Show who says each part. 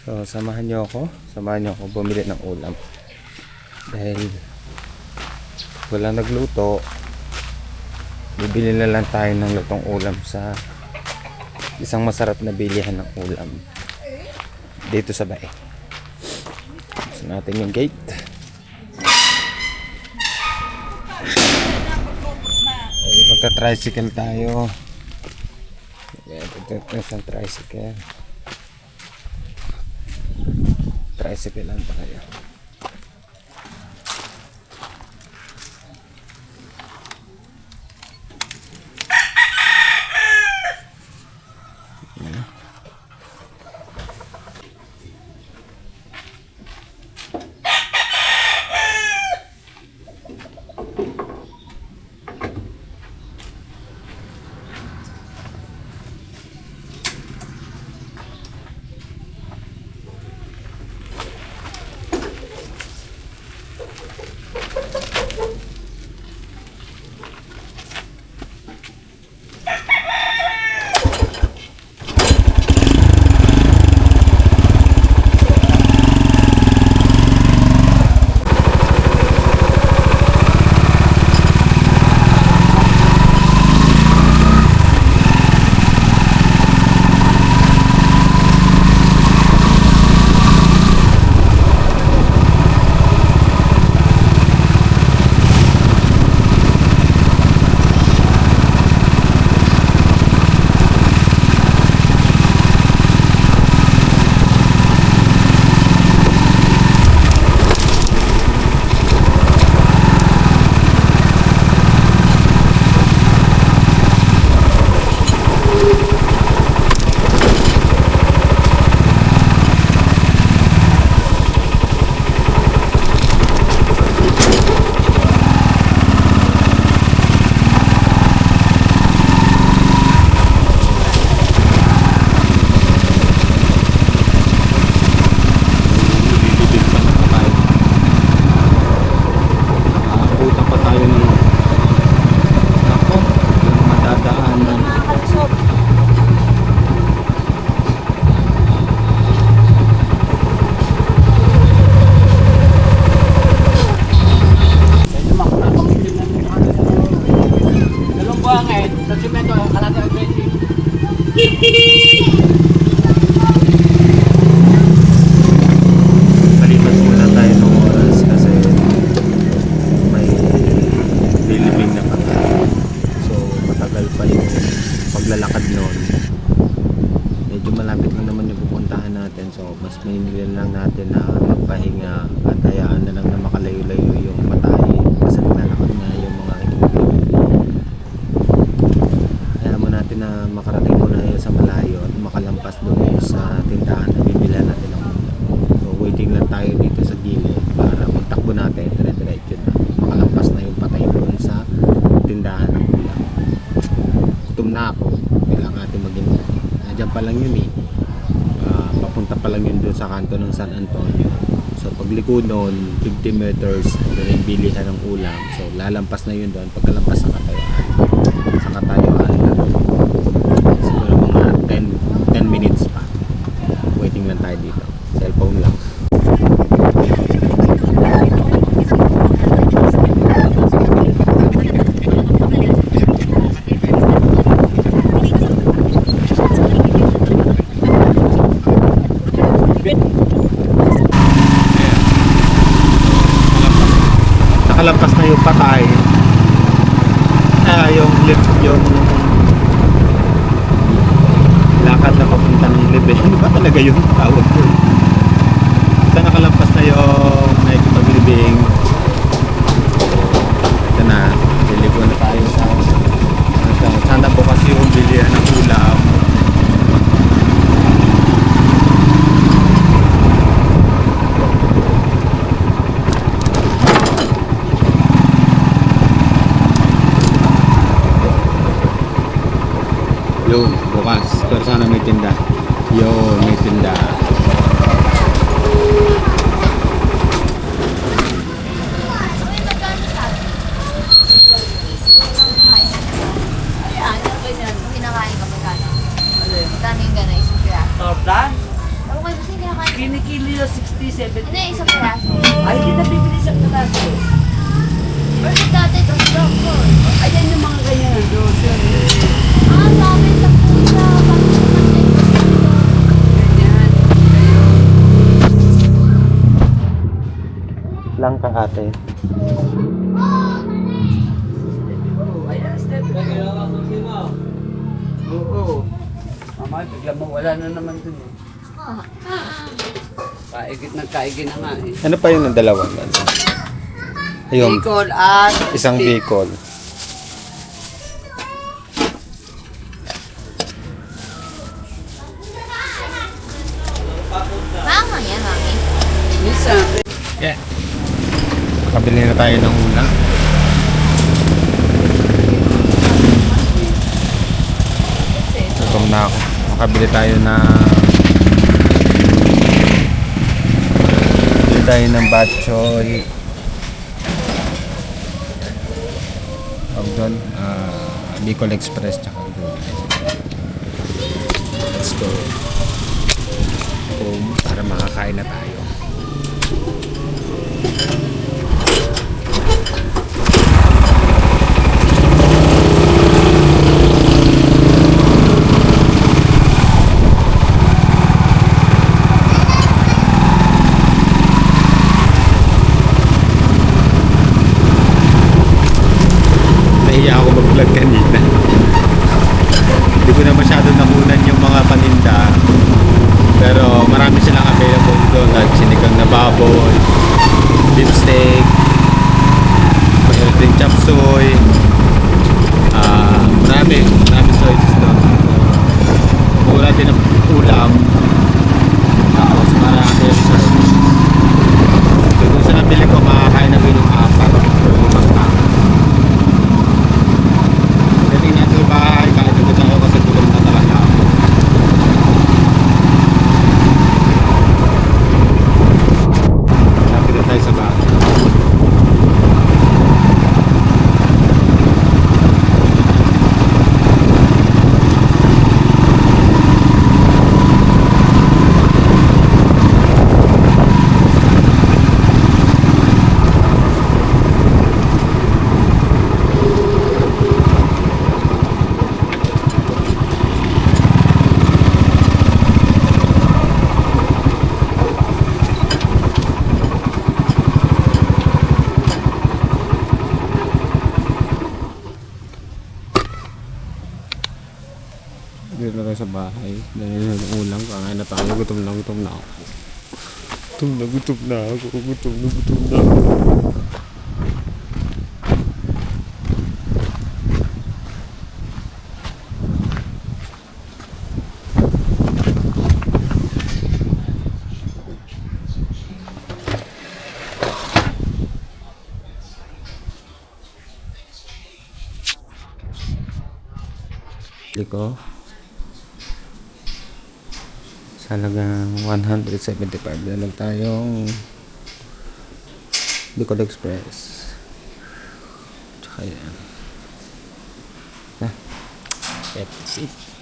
Speaker 1: So samahan niyo ako bumili ng ulam. Dahil walang nagluto, bibili na lang tayo ng lutong ulam sa isang masarap na bilihan ng ulam dito sa bae. Gusto natin yung gate. Magta-tricycle tayo. Ito isang tricycle. Tricycle lang tayo. Palipas muna tayo ng oras kasi may lilibing na patay. So matagal pa yung paglalakad noon. Medyo malapit lang naman yung pupuntahan natin. So mas mahinilin lang natin na magpahinga at hayaan na lang na makalayo-layo yung patay kasi naglalakad na yung mga equipment. Hayaan mo natin na makarating muna yun sa malayo at makalampas doon sa tindahan na bibilhan natin ng ulam. So waiting lang tayo dito sa gilid para magtakbo natin dire-diretso na makalampas na yung patay doon sa tindahan ng ulam. Gutom na ako, kailangan natin maghintay. Nandiyan pa lang yun eh. Papunta pa lang yun doon sa kanto ng San Antonio. So pagliko noon 50 meters doon yung bilihan ng ulam. So lalampas na yun doon pagkalampas sa katayuan. Sa katayuan siguro mga 10 minutes pa. Waiting lang tayo dito. Cellphone lang. Nakalampas na yung patay. Yung lakad na papunta ng level. Ano ba talaga yung tawag ko? Basta nakalampas na yung nakikipaglibing. Ito na, liliko na tayo sa sana po kasi yung bilihan ng ulam. Yun, bukas. Pero sana may tinda. Yun, may tinda.
Speaker 2: Magkano yung gano'n? Isang kaya?
Speaker 3: Tordan?
Speaker 2: Ako kayo kasi kinakain Kinikili na 60, 70.
Speaker 3: Ano yung isang piraso?
Speaker 2: Ay, hindi na bibili sa kalaso.
Speaker 3: Pero dati ito ko.
Speaker 2: Ayan yung mga ganyan. Grocer.
Speaker 3: Ah, sa amin sa pusa.
Speaker 2: Ganyan.
Speaker 1: Lang ka ate.
Speaker 2: Oh, ayan, step. Oo. Mama, bigla mo wala na naman dun eh. Kaigit na kaigit na nga eh.
Speaker 1: Ano pa yun ng dalawa? Ayun,
Speaker 2: Bicol at
Speaker 1: isang
Speaker 2: steak.
Speaker 1: Bicol.
Speaker 3: Mama yan, mami.
Speaker 2: Minsan,
Speaker 1: Yeah. Makabili na tayo ng ulam. Gutom na ako. Makabili tayo ng batchoy. Tawag doon, Bicol Express tsaka doon. Let's go home para makakain na tayo. Nahiya ako mag-vlog kanina. Hindi ko na masyado nakunan yung mga paninda. Pero marami silang available doon. Like sinigang na baboy, beef steak, mayroon din chop suey. Marami choices doon. Mura din ang ulam. Tapos marami yung service. So kung sa nabili ko, makakain na yung 4 o 5 tao. Pagdating natin sa bahay, kahit agad ako kasi tulog na talaga ako. Lapit na tayo sa bahay. Dito na tayo sa bahay. Dahil ng ulam, kakain na tayo. Gutom na ako. Gutom na ako. Ko sa halagang 175 na lang tayong Bicol Express tsaka yan that's it.